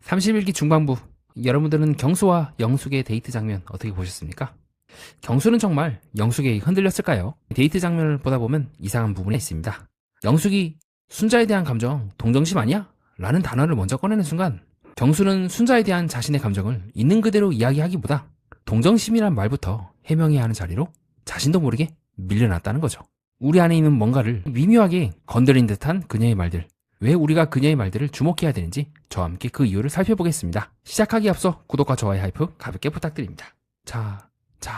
31기 중반부, 여러분들은 경수와 영숙의 데이트 장면 어떻게 보셨습니까? 경수는 정말 영숙에 흔들렸을까요? 데이트 장면을 보다 보면 이상한 부분이 있습니다. 영숙이 순자에 대한 감정 동정심 아니야? 라는 단어를 먼저 꺼내는 순간 경수는 순자에 대한 자신의 감정을 있는 그대로 이야기하기보다 동정심이란 말부터 해명해야 하는 자리로 자신도 모르게 밀려났다는 거죠. 우리 안에 있는 뭔가를 미묘하게 건드린 듯한 그녀의 말들, 왜 우리가 그녀의 말들을 주목해야 되는지 저와 함께 그 이유를 살펴보겠습니다. 시작하기에 앞서 구독과 좋아요 하이프 가볍게 부탁드립니다. 자,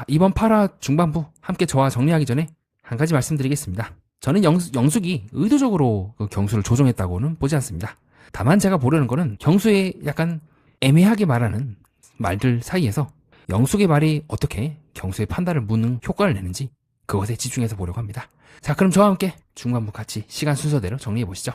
이번 8화 중반부 함께 저와 정리하기 전에 한 가지 말씀드리겠습니다. 저는 영숙이 의도적으로 그 경수를 조종했다고는 보지 않습니다. 다만 제가 보려는 거는 경수의 약간 애매하게 말하는 말들 사이에서 영숙의 말이 어떻게 경수의 판단을 묻는 효과를 내는지 그것에 집중해서 보려고 합니다. 자, 그럼 저와 함께 중반부 같이 시간 순서대로 정리해 보시죠.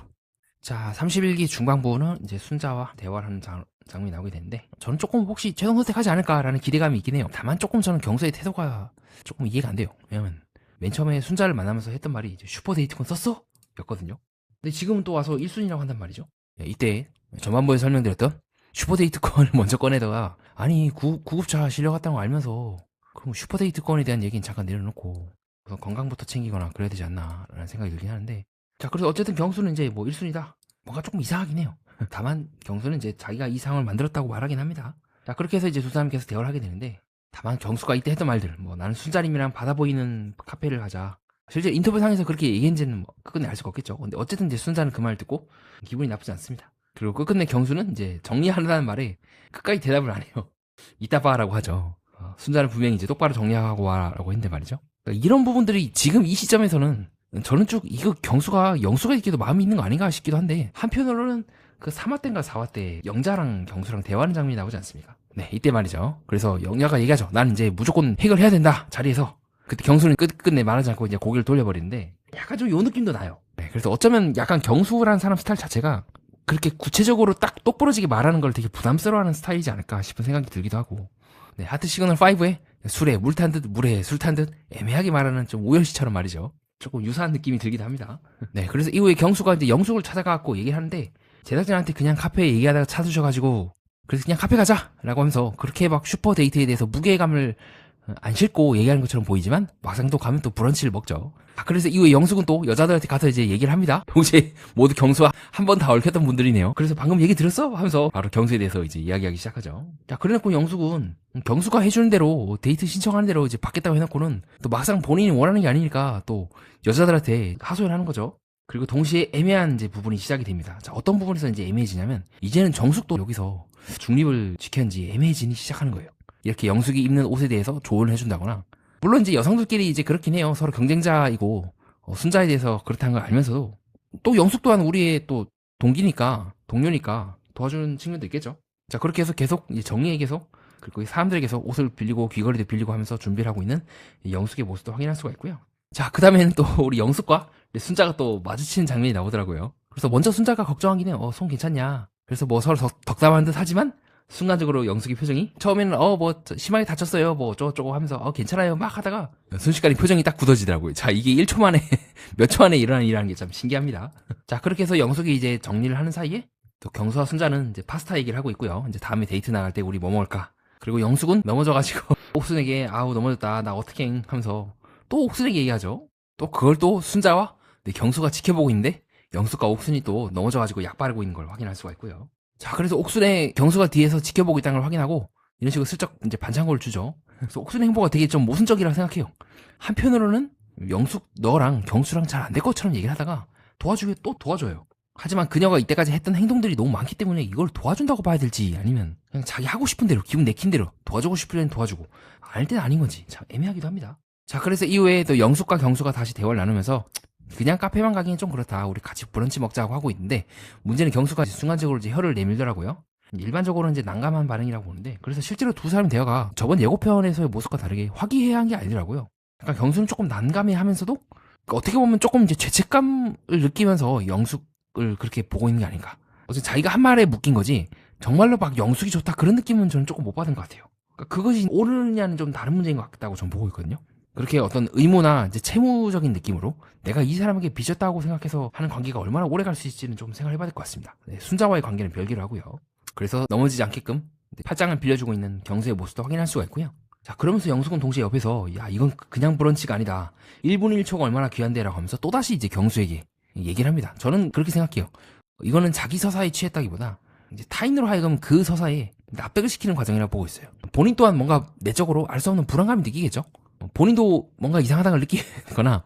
자, 31기 중반부는 이제 순자와 대화를 하는 장면이 나오게 되는데, 저는 조금 혹시 최종 선택하지 않을까라는 기대감이 있긴 해요. 다만 조금 저는 경수의 태도가 조금 이해가 안 돼요. 왜냐면 맨 처음에 순자를 만나면서 했던 말이 이제 슈퍼데이트권 썼어? 였거든요. 근데 지금은 또 와서 1순위라고 한단 말이죠. 이때 전반부에 설명드렸던 슈퍼데이트권을 먼저 꺼내다가, 아니 구급차 실려갔다는 거 알면서 그럼 슈퍼데이트권에 대한 얘기는 잠깐 내려놓고 우선 건강부터 챙기거나 그래야 되지 않나 라는 생각이 들긴 하는데, 자, 그래서 어쨌든 경수는 이제 뭐 1순위다. 뭔가 조금 이상하긴 해요. 다만 경수는 이제 자기가 이 상황을 만들었다고 말하긴 합니다. 자, 그렇게 해서 이제 두 사람이 계속 대화를 하게 되는데, 다만 경수가 이때 했던 말들, 뭐 나는 순자님이랑 바다 보이는 카페를 가자, 실제 인터뷰상에서 그렇게 얘기했는지는 뭐 끝끝내 알 수가 없겠죠. 근데 어쨌든 이제 순자는 그 말을 듣고 기분이 나쁘지 않습니다. 그리고 끝끝내 경수는 이제 정리하라는 말에 끝까지 대답을 안 해요. 이따 봐라고 하죠. 순자는 분명히 이제 똑바로 정리하고 와라고 했는데 말이죠. 그러니까 이런 부분들이 지금 이 시점에서는 저는 쭉 이거 경수가 영수가 있기도 마음이 있는 거 아닌가 싶기도 한데, 한편으로는 그 3화 때인가 4화 때 영자랑 경수랑 대화하는 장면이 나오지 않습니까? 네, 이때 말이죠. 그래서 영자가 얘기하죠. 난 이제 무조건 해결해야 된다, 자리에서. 그때 경수는 끝끝내 말하지 않고 이제 고개를 돌려버리는데, 약간 좀 요 느낌도 나요. 네, 그래서 어쩌면 약간 경수라는 사람 스타일 자체가 그렇게 구체적으로 딱 똑부러지게 말하는 걸 되게 부담스러워하는 스타일이지 않을까 싶은 생각이 들기도 하고, 네, 하트 시그널 5에 술에 물 탄 듯 물에 술 탄 듯 애매하게 말하는 좀 오열씨처럼 말이죠. 조금 유사한 느낌이 들기도 합니다. 네, 그래서 이후에 경수가 이제 영숙을 찾아가갖고 얘기를 하는데, 제작진한테 그냥 카페에 얘기하다가 찾으셔가지고 그래서 그냥 카페 가자 라고 하면서 그렇게 막 슈퍼 데이트에 대해서 무게감을 안 싣고 얘기하는 것처럼 보이지만 막상 또 가면 또 브런치를 먹죠. 그래서 이후에 영숙은 또 여자들한테 가서 이제 얘기를 합니다. 동시에 모두 경수와 한 번 다 얽혔던 분들이네요. 그래서 방금 얘기 들었어? 하면서 바로 경수에 대해서 이제 이야기하기 시작하죠. 자, 그래놓고 영숙은 경수가 해주는 대로 데이트 신청하는 대로 이제 받겠다고 해놓고는 또 막상 본인이 원하는 게 아니니까 또 여자들한테 하소연을 하는 거죠. 그리고 동시에 애매한 이제 부분이 시작이 됩니다. 자, 어떤 부분에서 이제 애매해지냐면, 이제는 정숙도 여기서 중립을 지켰는지 애매해지기 시작하는 거예요. 이렇게 영숙이 입는 옷에 대해서 조언을 해준다거나, 물론 이제 여성들끼리 이제 그렇긴 해요. 서로 경쟁자이고 순자에 대해서 그렇다는 걸 알면서도 또 영숙 또한 우리의 또 동기니까, 동료니까 도와주는 측면도 있겠죠. 자, 그렇게 해서 계속 이제 정리에게서, 그리고 사람들에게서 옷을 빌리고 귀걸이도 빌리고 하면서 준비를 하고 있는 영숙의 모습도 확인할 수가 있고요. 자, 그 다음에는 또 우리 영숙과 순자가 또 마주치는 장면이 나오더라고요. 그래서 먼저 순자가 걱정하긴 해요. 손 괜찮냐? 그래서 뭐 서로 덕담하는 듯 하지만 순간적으로 영숙의 표정이 처음에는 뭐 심하게 다쳤어요 뭐 어쩌고저쩌고 하면서 괜찮아요 막 하다가 순식간에 표정이 딱 굳어지더라고요. 자, 이게 1초 만에 몇 초 안에 일어나는 일이라는 게 참 신기합니다. 자, 그렇게 해서 영숙이 이제 정리를 하는 사이에 또 경수와 순자는 이제 파스타 얘기를 하고 있고요. 이제 다음에 데이트 나갈 때 우리 뭐 먹을까? 그리고 영숙은 넘어져가지고 옥순에게 아우 넘어졌다 나 어떡해 하면서 또 옥순에게 얘기하죠. 또 그걸 또 순자와 경수가 지켜보고 있는데, 영숙과 옥순이 또 넘어져가지고 약 바르고 있는 걸 확인할 수가 있고요. 자, 그래서 옥순의 경수가 뒤에서 지켜보고 있다는 걸 확인하고 이런 식으로 슬쩍 이제 반창고를 주죠. 그래서 옥순의 행보가 되게 좀 모순적이라고 생각해요. 한편으로는 영숙 너랑 경수랑 잘 안 될 것처럼 얘기를 하다가 도와주게 또 도와줘요. 하지만 그녀가 이때까지 했던 행동들이 너무 많기 때문에 이걸 도와준다고 봐야 될지, 아니면 그냥 자기 하고 싶은 대로 기분 내킨 대로 도와주고 싶으려면 도와주고 아닐 때는 아닌 건지 참 애매하기도 합니다. 자, 그래서 이후에 또 영숙과 경수가 다시 대화를 나누면서 그냥 카페만 가기엔 좀 그렇다, 우리 같이 브런치 먹자고 하고 있는데, 문제는 경수가 순간적으로 이제 혀를 내밀더라고요. 일반적으로는 이제 난감한 반응이라고 보는데, 그래서 실제로 두 사람 대화가 저번 예고편에서의 모습과 다르게 화기애애한 게 아니더라고요. 약간 경수는 조금 난감해 하면서도 어떻게 보면 조금 이제 죄책감을 느끼면서 영숙을 그렇게 보고 있는 게 아닌가. 어쨌든 자기가 한 말에 묶인 거지 정말로 막 영숙이 좋다 그런 느낌은 저는 조금 못 받은 것 같아요. 그러니까 그것이 옳으냐는 좀 다른 문제인 것 같다고 저는 보고 있거든요. 그렇게 어떤 의무나 이제 채무적인 느낌으로 내가 이 사람에게 빚졌다고 생각해서 하는 관계가 얼마나 오래 갈 수 있을지는 좀 생각해봐야 될 것 같습니다. 네, 순자와의 관계는 별개로 하고요. 그래서 넘어지지 않게끔 팔짱을 빌려주고 있는 경수의 모습도 확인할 수가 있고요. 자, 그러면서 영숙은 동시에 옆에서 야, 이건 그냥 브런치가 아니다. 1분 1초가 얼마나 귀한데 라고 하면서 또다시 이제 경수에게 얘기를 합니다. 저는 그렇게 생각해요. 이거는 자기 서사에 취했다기보다 이제 타인으로 하여금 그 서사에 납득을 시키는 과정이라고 보고 있어요. 본인 또한 뭔가 내적으로 알 수 없는 불안감이 느끼겠죠. 본인도 뭔가 이상하다는 걸 느끼거나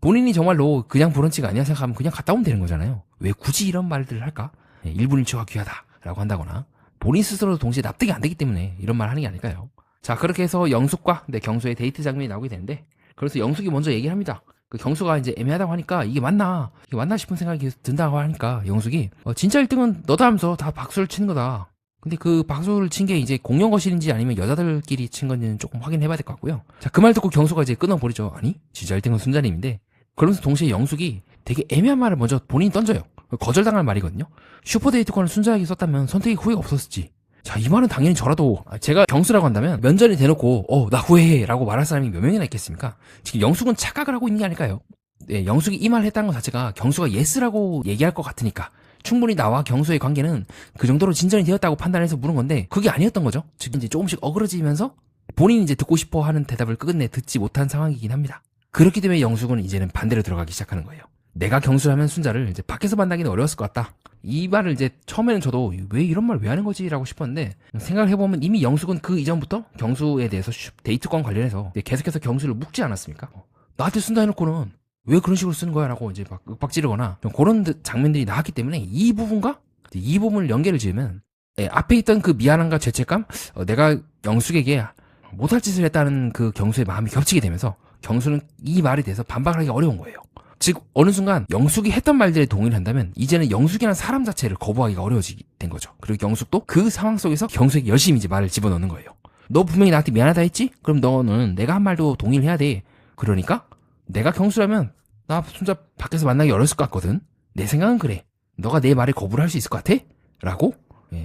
본인이 정말로 그냥 브런치가 아니야 생각하면 그냥 갔다 오면 되는 거잖아요. 왜 굳이 이런 말들을 할까? 1분 1초가 귀하다 라고 한다거나 본인 스스로도 동시에 납득이 안 되기 때문에 이런 말 하는 게 아닐까요? 자, 그렇게 해서 영숙과 경수의 데이트 장면이 나오게 되는데, 그래서 영숙이 먼저 얘기를 합니다. 그 경수가 이제 애매하다고 하니까 이게 맞나 싶은 생각이 계속 든다고 하니까 영숙이 진짜 1등은 너다 하면서 다 박수를 치는 거다. 근데 그 박수를 친 게 이제 공용 거실인지 아니면 여자들끼리 친 건지는 조금 확인해봐야 될 것 같고요. 자, 그 말 듣고 경수가 이제 끊어버리죠. 아니, 진짜 1등은 순자님인데. 그러면서 동시에 영숙이 되게 애매한 말을 먼저 본인이 던져요. 거절당할 말이거든요. 슈퍼데이트권을 순자에게 썼다면 선택의 후회가 없었을지. 자, 이 말은 당연히 저라도 제가 경수라고 한다면 면전에 대놓고 나 후회해 라고 말할 사람이 몇 명이나 있겠습니까? 지금 영숙은 착각을 하고 있는 게 아닐까요? 네, 영숙이 이 말 했다는 것 자체가 경수가 예스라고 얘기할 것 같으니까 충분히 나와 경수의 관계는 그 정도로 진전이 되었다고 판단해서 물은 건데 그게 아니었던 거죠. 즉 이제 조금씩 어그러지면서 본인이 이제 듣고 싶어 하는 대답을 끝내 듣지 못한 상황이긴 합니다. 그렇기 때문에 영숙은 이제는 반대로 들어가기 시작하는 거예요. 내가 경수라면 순자를 이제 밖에서 만나기는 어려웠을 것 같다. 이 말을 이제 처음에는 저도 왜 이런 말 왜 하는 거지? 라고 싶었는데 생각을 해보면 이미 영숙은 그 이전부터 경수에 대해서 데이트권 관련해서 계속해서 경수를 묵지 않았습니까? 나한테 쓴다 해놓고는 왜 그런 식으로 쓰는 거야? 라고 이제 막 윽박지르거나 그런 장면들이 나왔기 때문에 이 부분을 연계를 지으면 앞에 있던 그 미안함과 죄책감, 내가 영숙에게 못할 짓을 했다는 그 경수의 마음이 겹치게 되면서 경수는 이 말에 대해서 반박을 하기 어려운 거예요. 즉 어느 순간 영숙이 했던 말들에 동의를 한다면 이제는 영숙이라는 사람 자체를 거부하기가 어려워지게 된 거죠. 그리고 영숙도 그 상황 속에서 경수에게 열심히 이제 말을 집어넣는 거예요. 너 분명히 나한테 미안하다 했지? 그럼 너는 내가 한 말도 동의를 해야 돼. 그러니까 내가 경수라면 나 순자 밖에서 만나기 어려웠을 것 같거든. 내 생각은 그래. 너가 내 말에 거부를 할 수 있을 것 같아? 라고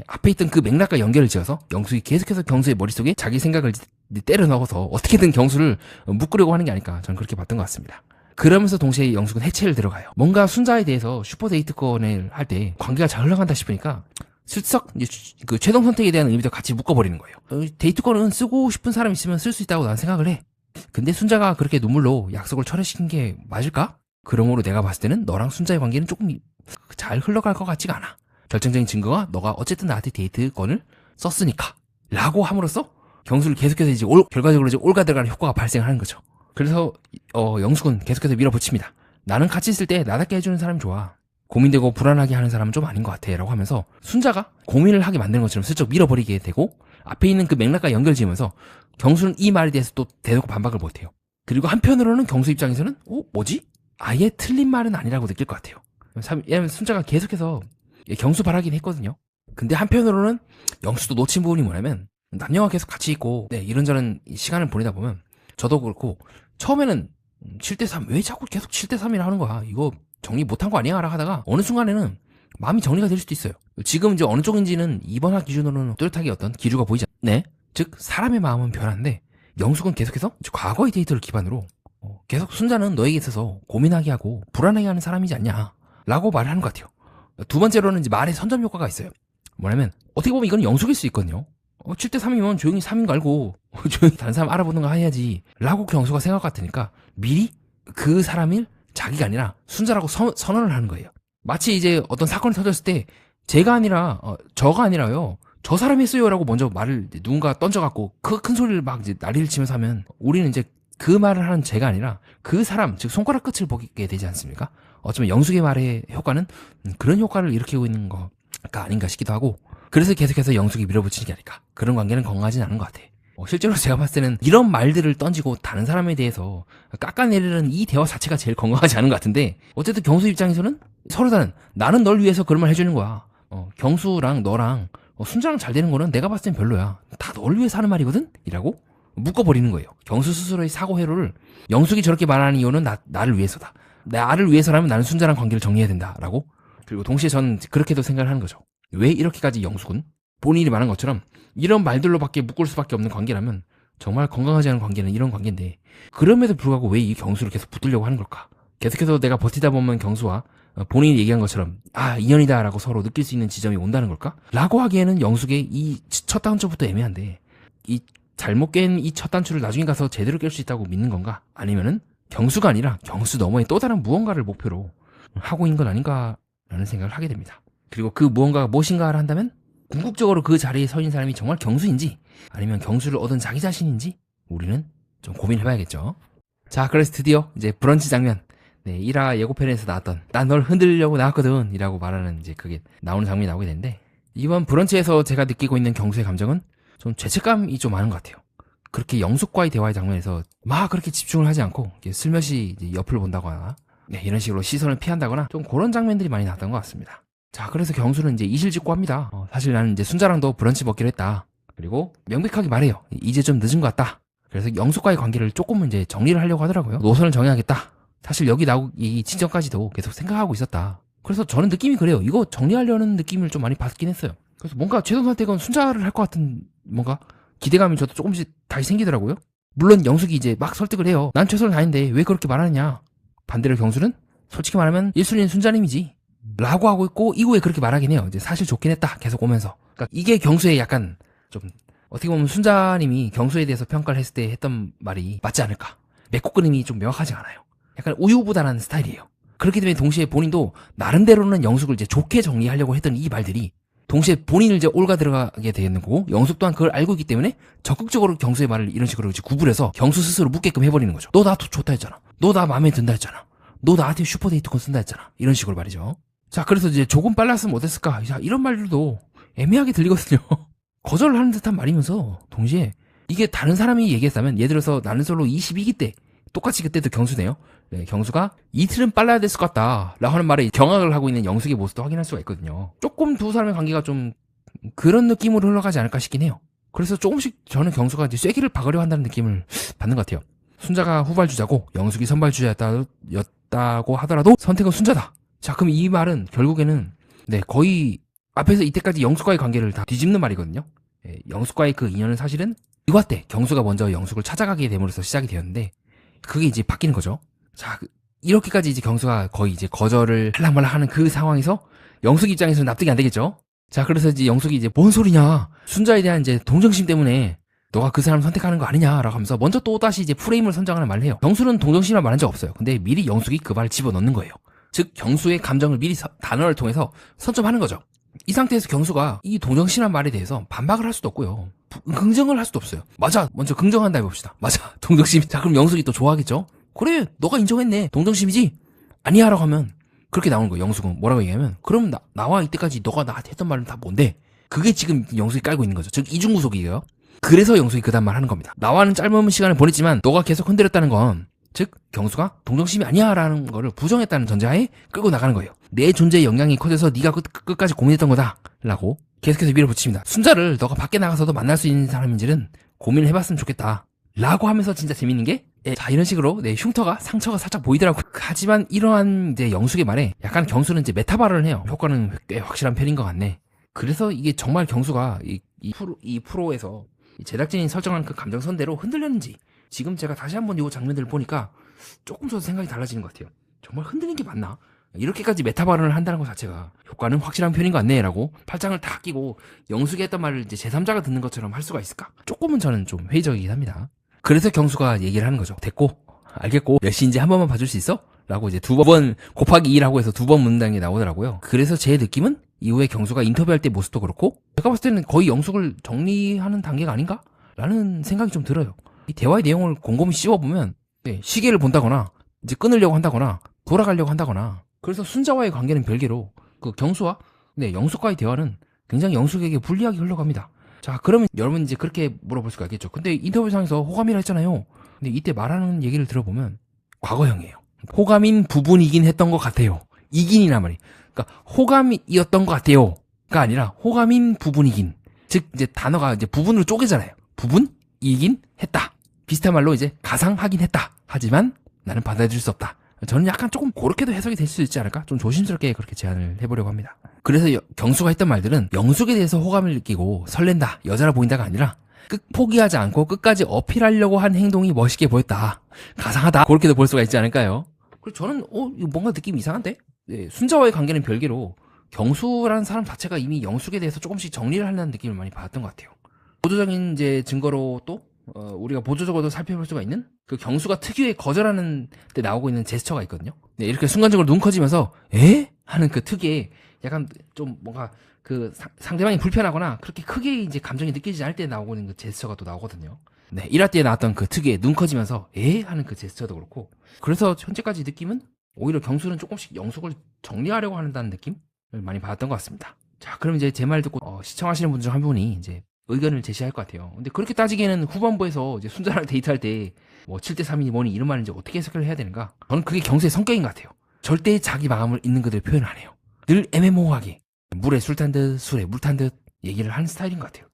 앞에 있던 그 맥락과 연결을 지어서 영숙이 계속해서 경수의 머릿속에 자기 생각을 때려 넣어서 어떻게든 경수를 묶으려고 하는 게 아닐까 저는 그렇게 봤던 것 같습니다. 그러면서 동시에 영숙은 해체를 들어가요. 뭔가 순자에 대해서 슈퍼데이트권을 할 때 관계가 잘 흘러간다 싶으니까 슬쩍 그 최종 선택에 대한 의미도 같이 묶어버리는 거예요. 데이트권은 쓰고 싶은 사람 있으면 쓸 수 있다고 난 생각을 해. 근데 순자가 그렇게 눈물로 약속을 철회시킨 게 맞을까? 그러므로 내가 봤을 때는 너랑 순자의 관계는 조금 잘 흘러갈 것 같지가 않아. 결정적인 증거가 너가 어쨌든 나한테 데이트권을 썼으니까 라고 함으로써 경수를 계속해서 이제 결과적으로 이제 올가 들어가는 효과가 발생하는 거죠. 그래서 영숙은 계속해서 밀어붙입니다. 나는 같이 있을 때 나답게 해주는 사람이 좋아. 고민되고 불안하게 하는 사람은 좀 아닌 것 같아 라고 하면서 순자가 고민을 하게 만드는 것처럼 슬쩍 밀어버리게 되고 앞에 있는 그 맥락과 연결지으면서 경수는 이 말에 대해서 또 대놓고 반박을 못해요. 그리고 한편으로는 경수 입장에서는 뭐지? 아예 틀린 말은 아니라고 느낄 것 같아요. 왜냐면 순자가 계속해서 경수 바라긴 했거든요. 근데 한편으로는 영수도 놓친 부분이 뭐냐면 남녀가 계속 같이 있고 이런저런 시간을 보내다 보면 저도 그렇고 처음에는 7대3 왜 자꾸 계속 7대3이라 하는 거야. 이거 정리 못한 거 아니야? 하다가 어느 순간에는 마음이 정리가 될 수도 있어요. 지금 이제 어느 쪽인지는 이번 학 기준으로는 뚜렷하게 어떤 기류가 보이지 않... 네. 즉 사람의 마음은 변하는데 영숙은 계속해서 과거의 데이터를 기반으로 계속 순자는 너에게 있어서 고민하게 하고 불안하게 하는 사람이지 않냐 라고 말을 하는 것 같아요. 두 번째로는 이제 말의 선점 효과가 있어요. 뭐냐면 어떻게 보면 이건 영숙일 수 있거든요. 7대3이면 조용히 3인 거 알고 조용히 다른 사람 알아보는 거 해야지 라고 경수가 생각 같으니까 미리 그 사람을 자기가 아니라 순자라고 선언을 하는 거예요. 마치 이제 어떤 사건이 터졌을 때 제가 아니라 저가 아니라요 저 사람이 했어요 라고 먼저 말을 누군가 던져갖고 큰 소리를 막 이제 난리를 치면서 하면 우리는 이제 그 말을 하는 제가 아니라 그 사람 즉 손가락 끝을 보게 되지 않습니까? 어쩌면 영숙의 말의 효과는 그런 효과를 일으키고 있는 거가 아닌가 싶기도 하고 그래서 계속해서 영숙이 밀어붙이는 게 아닐까. 그런 관계는 건강하진 않은 것 같아. 실제로 제가 봤을 때는 이런 말들을 던지고 다른 사람에 대해서 깎아내리는 이 대화 자체가 제일 건강하지 않은 것 같은데 어쨌든 경수 입장에서는 서로 다른 나는 널 위해서 그런 말 해주는 거야. 경수랑 너랑 순자랑 잘 되는 거는 내가 봤을 땐 별로야. 다 널 위해서 하는 말이거든? 이라고 묶어버리는 거예요. 경수 스스로의 사고 회로를 영숙이 저렇게 말하는 이유는 나를 위해서다. 나를 위해서라면 나는 순자랑 관계를 정리해야 된다라고. 그리고 동시에 저는 그렇게도 생각을 하는 거죠. 왜 이렇게까지 영숙은 본인이 말한 것처럼 이런 말들로밖에 묶을 수밖에 없는 관계라면 정말 건강하지 않은 관계는 이런 관계인데 그럼에도 불구하고 왜 이 경수를 계속 붙들려고 하는 걸까? 계속해서 내가 버티다 보면 경수와 본인이 얘기한 것처럼 인연이다 라고 서로 느낄 수 있는 지점이 온다는 걸까? 라고 하기에는 영숙의 이 첫 단추부터 애매한데 이 잘못 깬 이 첫 단추를 나중에 가서 제대로 깰 수 있다고 믿는 건가? 아니면은 경수가 아니라 경수 너머에 또 다른 무언가를 목표로 하고 있는 건 아닌가 라는 생각을 하게 됩니다. 그리고 그 무언가가 무엇인가를 한다면 궁극적으로 그 자리에 서 있는 사람이 정말 경수인지 아니면 경수를 얻은 자기 자신인지 우리는 좀 고민해봐야겠죠. 자, 그래서 드디어 이제 브런치 장면, 1화 예고편에서 나왔던 난 널 흔들려고 나왔거든 이라고 말하는 이제 그게 나오는 장면이 나오게 되는데, 이번 브런치에서 제가 느끼고 있는 경수의 감정은 좀 죄책감이 좀 많은 것 같아요. 그렇게 영숙과의 대화의 장면에서 막 그렇게 집중을 하지 않고 슬며시 이제 옆을 본다거나 이런 식으로 시선을 피한다거나 좀 그런 장면들이 많이 나왔던 것 같습니다. 자, 그래서 경수는 이제 이실직고합니다. 사실 나는 이제 순자랑도 브런치 먹기로 했다. 그리고 명백하게 말해요. 이제 좀 늦은 것 같다. 그래서 영숙과의 관계를 조금은 이제 정리를 하려고 하더라고요. 노선을 정해야겠다. 사실 여기 나오기 직전까지도 계속 생각하고 있었다. 그래서 저는 느낌이 그래요. 이거 정리하려는 느낌을 좀 많이 받긴 했어요. 그래서 뭔가 최종 선택은 순자를 할 것 같은 뭔가 기대감이 저도 조금씩 다시 생기더라고요. 물론 영숙이 이제 막 설득을 해요. 난 최선을 다했는데 왜 그렇게 말하느냐. 반대로 경수는 솔직히 말하면 1순위는 순자님이지 라고 하고 있고, 이후에 그렇게 말하긴 해요. 이제 사실 좋긴 했다 계속 오면서. 그러니까 이게 경수의 약간 좀 어떻게 보면 순자님이 경수에 대해서 평가를 했을 때 했던 말이 맞지 않을까. 맺고 끊임이 좀 명확하지 않아요. 약간 우유부단한 스타일이에요. 그렇기 때문에 동시에 본인도 나름대로는 영숙을 이제 좋게 정리하려고 했던 이 말들이 동시에 본인을 이제 올가 들어가게 되는 거고, 영숙 또한 그걸 알고 있기 때문에 적극적으로 경수의 말을 이런 식으로 이제 구분해서 경수 스스로 묻게끔 해버리는 거죠. 너 나 좋다 했잖아. 너 나 마음에 든다 했잖아. 너 나한테 슈퍼데이트권 쓴다 했잖아. 이런 식으로 말이죠. 자, 그래서 이제 조금 빨랐으면 어땠을까? 자, 이런 말들도 애매하게 들리거든요. 거절을 하는 듯한 말이면서 동시에 이게 다른 사람이 얘기했다면, 예를 들어서 나는 솔로 22기 때 똑같이 그때도 경수네요. 경수가 이틀은 빨라야 됐을 것 같다 라고 하는 말에 경악을 하고 있는 영숙의 모습도 확인할 수가 있거든요. 조금 두 사람의 관계가 좀 그런 느낌으로 흘러가지 않을까 싶긴 해요. 그래서 조금씩 저는 경수가 이제 쐐기를 박으려 한다는 느낌을 받는 것 같아요. 순자가 후발주자고 영숙이 선발주자였다고 하더라도 선택은 순자다. 자, 그럼 이 말은 결국에는 거의 앞에서 이때까지 영숙과의 관계를 다 뒤집는 말이거든요. 영숙과의 그 인연은 사실은 1화 때 경수가 먼저 영숙을 찾아가게 됨으로써 시작이 되었는데, 그게 이제 바뀌는 거죠. 자, 이렇게까지 이제 경수가 거의 이제 거절을 할랑말랑 하는 그 상황에서 영숙 입장에서는 납득이 안 되겠죠. 자, 그래서 이제 영숙이 이제 뭔 소리냐, 순자에 대한 이제 동정심 때문에 너가 그 사람 선택하는 거 아니냐라고 하면서 먼저 또 다시 이제 프레임을 선정하는 말을 해요. 경수는 동정심이라 말한 적 없어요. 근데 미리 영숙이 그 말을 집어넣는 거예요. 즉 경수의 감정을 미리 단어를 통해서 선점하는 거죠. 이 상태에서 경수가 이 동정심이란 말에 대해서 반박을 할 수도 없고요, 긍정을 할 수도 없어요. 맞아, 먼저 긍정한다 해봅시다. 맞아, 동정심. 자, 그럼 영숙이 또 좋아하겠죠. 그래, 너가 인정했네, 동정심이지? 아니야 라고 하면 그렇게 나오는 거예요. 영숙은 뭐라고 얘기하면, 그럼 나와 이때까지 너가 나한테 했던 말은 다 뭔데? 그게 지금 영숙이 깔고 있는 거죠. 즉 이중구속이에요. 그래서 영숙이 그 다음 말 하는 겁니다. 나와는 짧은 시간을 보냈지만 너가 계속 흔들렸다는 건, 즉 경수가 동정심이 아니야 라는 거를 부정했다는 전제하에 끌고 나가는 거예요. 내 존재의 영향이 커져서 네가 끝까지 고민했던 거다 라고 계속해서 밀어붙입니다. 순자를 너가 밖에 나가서도 만날 수 있는 사람인지는 고민을 해봤으면 좋겠다 라고 하면서, 진짜 재밌는 게 자, 이런 식으로 흉터가, 상처가 살짝 보이더라고요. 하지만 이러한 이제 영숙의 말에 약간 경수는 이제 메타 발언을 해요. 효과는 꽤 확실한 편인 것 같네. 그래서 이게 정말 경수가 이 프로에서 제작진이 설정한 그 감정선대로 흔들렸는지, 지금 제가 다시 한번 이 장면들을 보니까 조금 저도 생각이 달라지는 것 같아요. 정말 흔들린 게 맞나? 이렇게까지 메타 발언을 한다는 것 자체가 효과는 확실한 편인 것 같네 라고 팔짱을 다 끼고 영숙이 했던 말을 이제 제3자가 듣는 것처럼 할 수가 있을까? 조금은 저는 좀 회의적이긴 합니다. 그래서 경수가 얘기를 하는 거죠. 됐고, 알겠고, 몇 시인지 한 번만 봐줄 수 있어? 라고 이제 2번 곱하기 2라고 해서 2번 묻는 게 나오더라고요. 그래서 제 느낌은 이후에 경수가 인터뷰할 때 모습도 그렇고, 제가 봤을 때는 거의 영숙을 정리하는 단계가 아닌가? 라는 생각이 좀 들어요. 이 대화의 내용을 곰곰이 씹어보면 시계를 본다거나 이제 끊으려고 한다거나 돌아가려고 한다거나, 그래서 순자와의 관계는 별개로 그 경수와 영숙과의 대화는 굉장히 영숙에게 불리하게 흘러갑니다. 자, 그러면 여러분 이제 그렇게 물어볼 수가 있겠죠. 근데 인터뷰상에서 호감이라 했잖아요. 근데 이때 말하는 얘기를 들어보면 과거형이에요. 호감인 부분이긴 했던 것 같아요. 이긴이란 말이. 그러니까 호감이었던 것 같아요가 아니라 호감인 부분이긴. 즉 이제 단어가 이제 부분으로 쪼개잖아요. 부분이긴 했다. 비슷한 말로 이제 가상하긴 했다. 하지만 나는 받아들일 수 없다. 저는 약간 조금 그렇게도 해석이 될 수 있지 않을까? 좀 조심스럽게 그렇게 제안을 해보려고 합니다. 그래서 경수가 했던 말들은 영숙에 대해서 호감을 느끼고 설렌다, 여자라 보인다가 아니라 포기하지 않고 끝까지 어필하려고 한 행동이 멋있게 보였다, 가상하다, 그렇게도 볼 수가 있지 않을까요? 그리고 저는 이거 뭔가 느낌이 이상한데? 네, 순자와의 관계는 별개로 경수라는 사람 자체가 이미 영숙에 대해서 조금씩 정리를 하는 느낌을 많이 받았던 것 같아요. 보조적인 이제 증거로 또 우리가 보조적으로도 살펴볼 수가 있는 그 경수가 특유의 거절하는 때 나오고 있는 제스처가 있거든요. 네, 이렇게 순간적으로 눈 커지면서 에? 하는 그 특유의 약간 좀 뭔가 그 상대방이 불편하거나 그렇게 크게 이제 감정이 느껴지지 않을 때 나오고 있는 그 제스처가 또 나오거든요. 네, 1화 때 나왔던 그 특유의 눈 커지면서 에? 하는 그 제스처도 그렇고, 그래서 현재까지 느낌은 오히려 경수는 조금씩 영숙을 정리하려고 한다는 느낌을 많이 받았던 것 같습니다. 자, 그럼 이제 제 말 듣고 시청하시는 분 중 한 분이 이제 의견을 제시할 것 같아요. 근데 그렇게 따지기에는 후반부에서 이제 순자랑 데이트할 때 뭐 7대 3이니 뭐니 이런 말을 이제 어떻게 해석을 해야 되는가? 저는 그게 경수의 성격인 것 같아요. 절대 자기 마음을 있는 그대로 표현을 안 해요. 늘 애매모호하게 물에 술 탄 듯 술에 물 탄 듯 얘기를 하는 스타일인 것 같아요.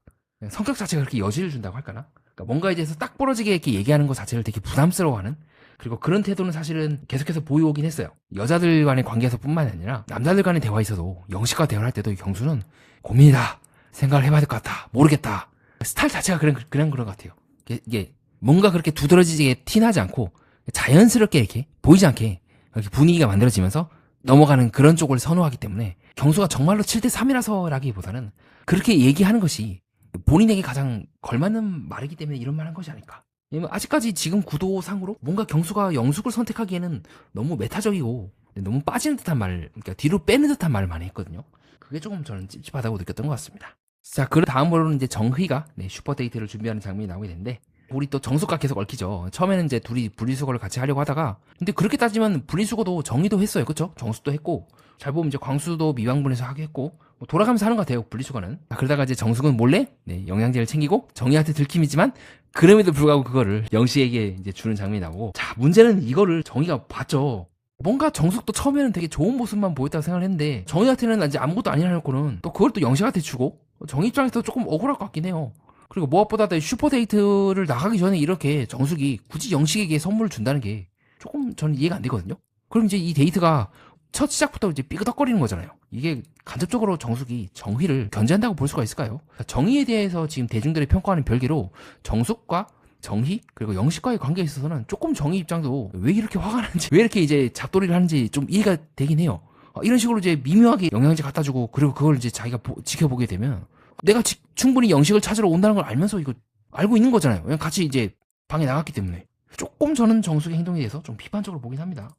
성격 자체가 그렇게 여지를 준다고 할까나? 그러니까 뭔가에 대해서 딱 부러지게 이렇게 얘기하는 것 자체를 되게 부담스러워하는, 그리고 그런 태도는 사실은 계속해서 보여오긴 했어요. 여자들 간의 관계에서뿐만 아니라 남자들 간의 대화에서도 영식과 대화를 할 때도 경수는 고민이다, 생각을 해봐야 될 것 같다, 모르겠다, 스타일 자체가 그런 것 같아요. 이게 뭔가 그렇게 두드러지게 티나지 않고 자연스럽게 이렇게 보이지 않게 이렇게 분위기가 만들어지면서 넘어가는 그런 쪽을 선호하기 때문에 경수가 정말로 7대 3이라서라기보다는 그렇게 얘기하는 것이 본인에게 가장 걸맞는 말이기 때문에 이런 말 한 것이 아닐까. 왜냐면 아직까지 지금 구도상으로 뭔가 경수가 영숙을 선택하기에는 너무 메타적이고 너무 빠지는 듯한 말, 그러니까 뒤로 빼는 듯한 말을 많이 했거든요. 그게 조금 저는 찝찝하다고 느꼈던 것 같습니다. 자, 그 다음으로는 이제 정희가 슈퍼데이트를 준비하는 장면이 나오게 되는데, 우리 또 정숙과 계속 얽히죠. 처음에는 이제 둘이 분리수거를 같이 하려고 하다가, 근데 그렇게 따지면 분리수거도 정희도 했어요. 그쵸? 정숙도 했고, 잘 보면 이제 광수도 미방분해서 하게 했고, 뭐 돌아가면서 하는 것 같아요. 분리수거는. 그러다가 이제 정숙은 몰래 영양제를 챙기고 정희한테 들킴이지만 그럼에도 불구하고 그거를 영식에게 이제 주는 장면이 나오고, 자, 문제는 이거를 정희가 봤죠. 뭔가 정숙도 처음에는 되게 좋은 모습만 보였다고 생각을 했는데 정희한테는 이제 아무것도 아니라놓고는 또 그걸 또 영식한테 주고, 정희 입장에서 조금 억울할 것 같긴 해요. 그리고 무엇보다 슈퍼데이트를 나가기 전에 이렇게 정숙이 굳이 영식에게 선물을 준다는 게 조금 저는 이해가 안 되거든요. 그럼 이제 이 데이트가 첫 시작부터 이제 삐그덕거리는 거잖아요. 이게 간접적으로 정숙이 정희를 견제한다고 볼 수가 있을까요? 정희에 대해서 지금 대중들의 평가와는 별개로 정숙과 정희 그리고 영식과의 관계에 있어서는 조금 정희 입장도 왜 이렇게 화가 나는지, 왜 이렇게 이제 잡돌이를 하는지 좀 이해가 되긴 해요. 이런 식으로 이제 미묘하게 영양제 갖다 주고 그리고 그걸 이제 자기가 지켜보게 되면 내가 충분히 영식을 찾으러 온다는 걸 알면서 이거 알고 있는 거잖아요. 그냥 같이 이제 방에 나갔기 때문에. 조금 저는 정숙의 행동에 대해서 좀 비판적으로 보긴 합니다.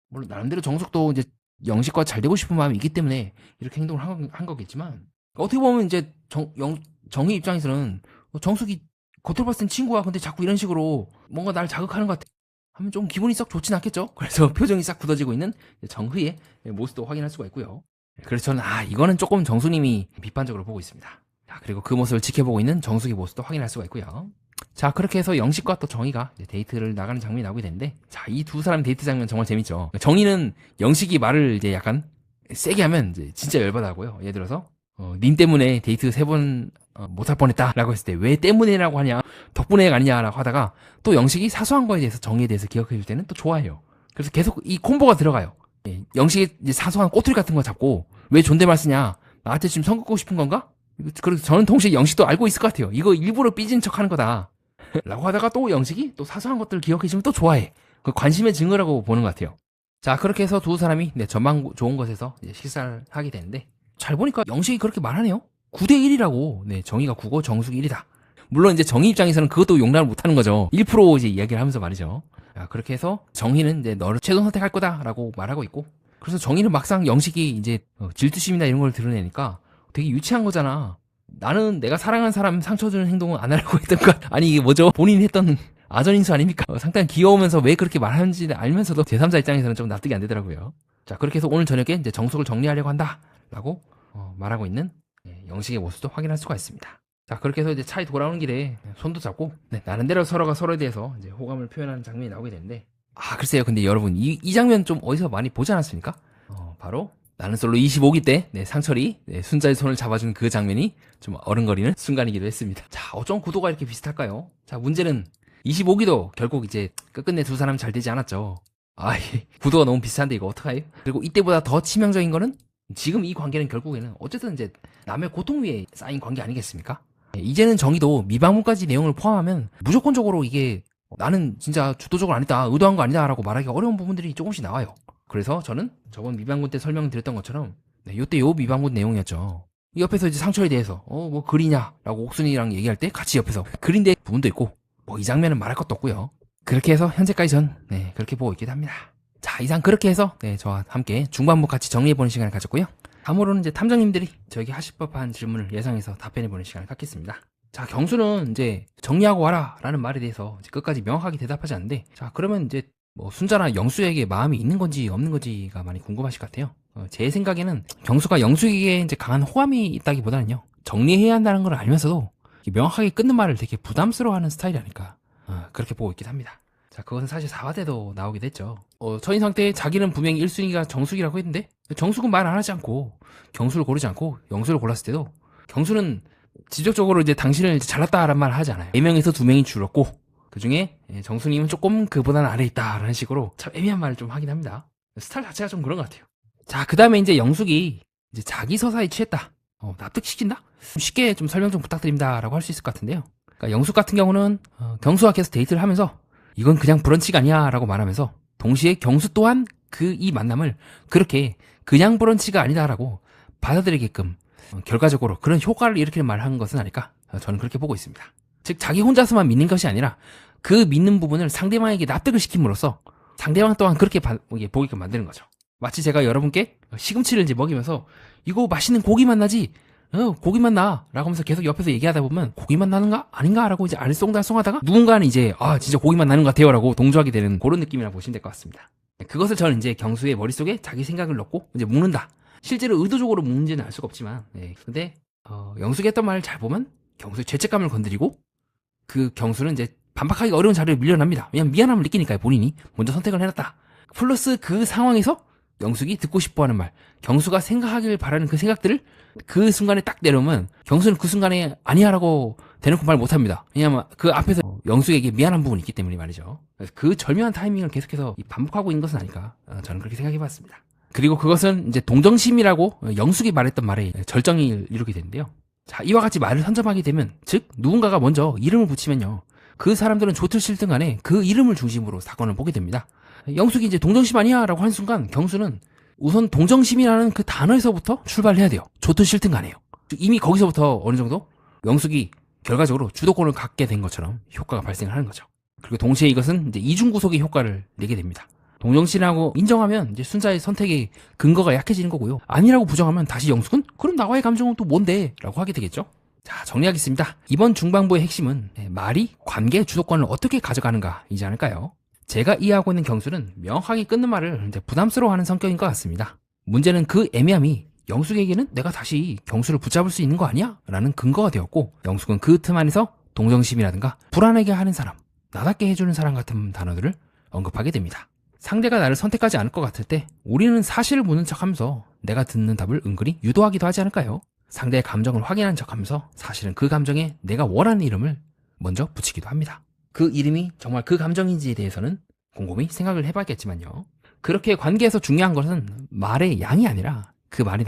물론 나름대로 정숙도 이제 영식과 잘 되고 싶은 마음이 있기 때문에 이렇게 행동을 한 거겠지만, 어떻게 보면 이제 정희 입장에서는 정숙이 겉으로 봤을 땐 친구야, 근데 자꾸 이런 식으로 뭔가 날 자극하는 것 같아 하면 좀 기분이 썩 좋진 않겠죠. 그래서 표정이 싹 굳어지고 있는 정희의 모습도 확인할 수가 있고요. 그래서 저는 이거는 조금 정수님이 비판적으로 보고 있습니다. 자, 그리고 그 모습을 지켜보고 있는 정숙의 모습도 확인할 수가 있고요. 자, 그렇게 해서 영식과 또 정희가 데이트를 나가는 장면이 나오게 되는데, 자, 이 두 사람 데이트 장면 정말 재밌죠. 정희는 영식이 말을 이제 약간 세게 하면 이제 진짜 열받아하고요. 예를 들어서 님 때문에 데이트 3번 못할 뻔했다라고 했을 때 왜 때문에라고 하냐, 덕분에가 아니냐라고 하다가 또 영식이 사소한 거에 대해서 정희에 대해서 기억해 줄 때는 또 좋아해요. 그래서 계속 이 콤보가 들어가요. 영식이 이제 사소한 꼬투리 같은 거 잡고 왜 존댓말 쓰냐, 나한테 지금 선 긋고 싶은 건가? 그래서 저는 동시에 영식도 알고 있을 것 같아요. 이거 일부러 삐진 척 하는 거다 라고 하다가 또 영식이 또 사소한 것들을 기억해주면 또 좋아해. 그 관심의 증거라고 보는 것 같아요. 자, 그렇게 해서 두 사람이 전망 좋은 곳에서 이제 식사를 하게 되는데, 잘 보니까 영식이 그렇게 말하네요. 9대 1이라고. 정희가 9고 정숙이 1이다. 물론 이제 정희 입장에서는 그것도 용납을 못하는 거죠. 1% 이제 이야기를 하면서 말이죠. 자, 그렇게 해서 정희는 이제 너를 최종 선택할 거다라고 말하고 있고, 그래서 정희는 막상 영식이 이제 질투심이나 이런 걸 드러내니까 되게 유치한 거잖아. 나는 내가 사랑하는 사람 상처 주는 행동은 안 하려고 했던 것. 아니 이게 뭐죠? 본인이 했던 아전인수 아닙니까? 상당히 귀여우면서 왜 그렇게 말하는지 알면서도 제3자 입장에서는 좀 납득이 안 되더라고요. 자, 그렇게 해서 오늘 저녁에 이제 정숙을 정리하려고 한다라고 말하고 있는 영식의 모습도 확인할 수가 있습니다. 자, 그렇게 해서 이제 차에 돌아오는 길에 손도 잡고 나름대로 서로가 서로에 대해서 이제 호감을 표현하는 장면이 나오게 되는데, 글쎄요. 근데 여러분 이 장면 좀 어디서 많이 보지 않았습니까? 바로 나는 솔로 25기 때 상철이 순자의 손을 잡아준 그 장면이 좀 어른거리는 순간이기도 했습니다. 자, 어쩜 구도가 이렇게 비슷할까요? 자, 문제는 25기도 결국 이제 끝끝내 두 사람 잘 되지 않았죠. 구도가 너무 비슷한데 이거 어떡해요? 그리고 이때보다 더 치명적인 거는 지금 이 관계는 결국에는 어쨌든 이제 남의 고통 위에 쌓인 관계 아니겠습니까? 이제는 정의도 미방문까지 내용을 포함하면 무조건적으로 이게 나는 진짜 주도적으로 안 했다, 의도한 거 아니다 라고 말하기가 어려운 부분들이 조금씩 나와요. 그래서 저는 저번 미방군 때 설명드렸던 것처럼 요때 요 미방군 내용이었죠. 옆에서 이제 상처에 대해서 뭐 그리냐 라고 옥순이랑 얘기할 때 같이 옆에서 그린데 부분도 있고 뭐 이 장면은 말할 것도 없고요. 그렇게 해서 현재까지 전 그렇게 보고 있기도 합니다. 자, 이상 그렇게 해서 저와 함께 중반부 같이 정리해보는 시간을 가졌고요. 다음으로는 이제 탐정님들이 저에게 하실 법한 질문을 예상해서 답변해보는 시간을 갖겠습니다. 자, 경수는 이제 정리하고 와라 라는 말에 대해서 이제 끝까지 명확하게 대답하지 않는데, 자, 그러면 이제 뭐 순자나 영수에게 마음이 있는 건지 없는 건지가 많이 궁금하실 것 같아요. 제 생각에는 경수가 영수에게 이제 강한 호감이 있다기보다는요, 정리해야 한다는 걸 알면서도 명확하게 끊는 말을 되게 부담스러워하는 스타일이 아닐까, 그렇게 보고 있긴 합니다. 자, 그것은 사실 4화 때도 나오게 됐죠. 첫인상 때 자기는 분명히 1순위가 정숙이라고 했는데 정숙은 말 안 하지 않고 경수를 고르지 않고 영수를 골랐을 때도 경수는 직접적으로 이제 당신을 이제 잘났다라는 말을 하지 않아요. 4명에서 2명이 줄었고 그 중에 정수님은 조금 그보다는 아래 있다라는 식으로 참 애매한 말을 좀 하긴 합니다. 스타일 자체가 좀 그런 것 같아요. 자, 그 다음에 이제 영숙이 이제 자기 서사에 취했다, 납득시킨다? 쉽게 좀 설명 좀 부탁드립니다 라고 할 수 있을 것 같은데요. 그러니까 영숙 같은 경우는 경수와 계속 데이트를 하면서 이건 그냥 브런치가 아니야 라고 말하면서 동시에 경수 또한 이 만남을 그렇게 그냥 브런치가 아니다라고 받아들이게끔 결과적으로 그런 효과를 일으키는 말을 한 것은 아닐까, 저는 그렇게 보고 있습니다. 즉 자기 혼자서만 믿는 것이 아니라 그 믿는 부분을 상대방에게 납득을 시킴으로써 상대방 또한 그렇게 보게끔 만드는 거죠. 마치 제가 여러분께 시금치를 이제 먹이면서 이거 맛있는 고기 맛 나지? 고기 맛 나 라고 하면서 계속 옆에서 얘기하다 보면 고기 맛 나는가? 아닌가? 라고 이제 알쏭달쏭 하다가 누군가는 이제 진짜 고기 맛 나는 것 같아요 라고 동조하게 되는 그런 느낌이라고 보시면 될 것 같습니다. 그것을 저는 이제 경수의 머릿속에 자기 생각을 넣고 이제 묶는다. 실제로 의도적으로 묶는지는 알 수가 없지만, 근데 영숙이 했던 말을 잘 보면 경수의 죄책감을 건드리고 그 경수는 이제 반박하기 어려운 자리에 밀려납니다. 왜냐면 미안함을 느끼니까요. 본인이 먼저 선택을 해놨다. 플러스 그 상황에서 영숙이 듣고 싶어하는 말, 경수가 생각하길 바라는 그 생각들을 그 순간에 딱 내려오면 경수는 그 순간에 아니야라고 대놓고 말 못합니다. 왜냐면 그 앞에서 영숙에게 미안한 부분이 있기 때문에 말이죠. 그래서 그 절묘한 타이밍을 계속해서 반복하고 있는 것은 아닐까, 저는 그렇게 생각해봤습니다. 그리고 그것은 이제 동정심이라고 영숙이 말했던 말에 절정을 이루게 되는데요. 자, 이와 같이 말을 선점하게 되면, 즉 누군가가 먼저 이름을 붙이면요, 그 사람들은 좋든 싫든 간에 그 이름을 중심으로 사건을 보게 됩니다. 영숙이 이제 동정심 아니야 라고 한 순간 경수는 우선 동정심이라는 그 단어에서부터 출발해야 돼요. 좋든 싫든 간에요. 이미 거기서부터 어느 정도 영숙이 결과적으로 주도권을 갖게 된 것처럼 효과가 발생을 하는 거죠. 그리고 동시에 이것은 이제 이중구속의 효과를 내게 됩니다. 동정심이라고 인정하면 이제 순자의 선택의 근거가 약해지는 거고요. 아니라고 부정하면 다시 영숙은 그럼 나와의 감정은 또 뭔데? 라고 하게 되겠죠. 자, 정리하겠습니다. 이번 중반부의 핵심은 말이 관계의 주도권을 어떻게 가져가는가이지 않을까요? 제가 이해하고 있는 경수는 명확하게 끊는 말을 이제 부담스러워하는 성격인 것 같습니다. 문제는 그 애매함이 영숙에게는 내가 다시 경수를 붙잡을 수 있는 거 아니야? 라는 근거가 되었고, 영숙은 그 틈 안에서 동정심이라든가 불안하게 하는 사람, 나답게 해주는 사람 같은 단어들을 언급하게 됩니다. 상대가 나를 선택하지 않을 것 같을 때 우리는 사실을 묻는 척하면서 내가 듣는 답을 은근히 유도하기도 하지 않을까요? 상대의 감정을 확인하는 척하면서 사실은 그 감정에 내가 원하는 이름을 먼저 붙이기도 합니다. 그 이름이 정말 그 감정인지에 대해서는 곰곰이 생각을 해봐야겠지만요. 그렇게 관계에서 중요한 것은 말의 양이 아니라 그 말이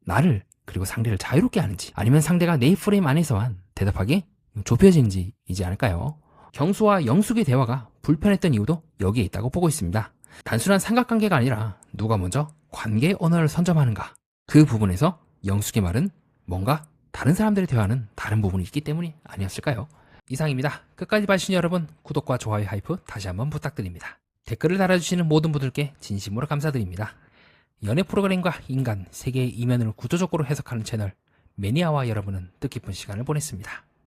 나를 그리고 상대를 자유롭게 하는지, 아니면 상대가 내 프레임 안에서만 대답하게 좁혀지는지이지 않을까요? 경수와 영숙의 대화가 불편했던 이유도 여기에 있다고 보고 있습니다. 단순한 삼각관계가 아니라 누가 먼저 관계의 언어를 선점하는가, 그 부분에서 영숙의 말은 뭔가 다른 사람들의 대화는 다른 부분이 있기 때문이 아니었을까요? 이상입니다. 끝까지 봐주신 여러분, 구독과 좋아요 하이프 다시 한번 부탁드립니다. 댓글을 달아주시는 모든 분들께 진심으로 감사드립니다. 연애 프로그램과 인간, 세계의 이면을 구조적으로 해석하는 채널 매니아와 여러분은 뜻깊은 시간을 보냈습니다.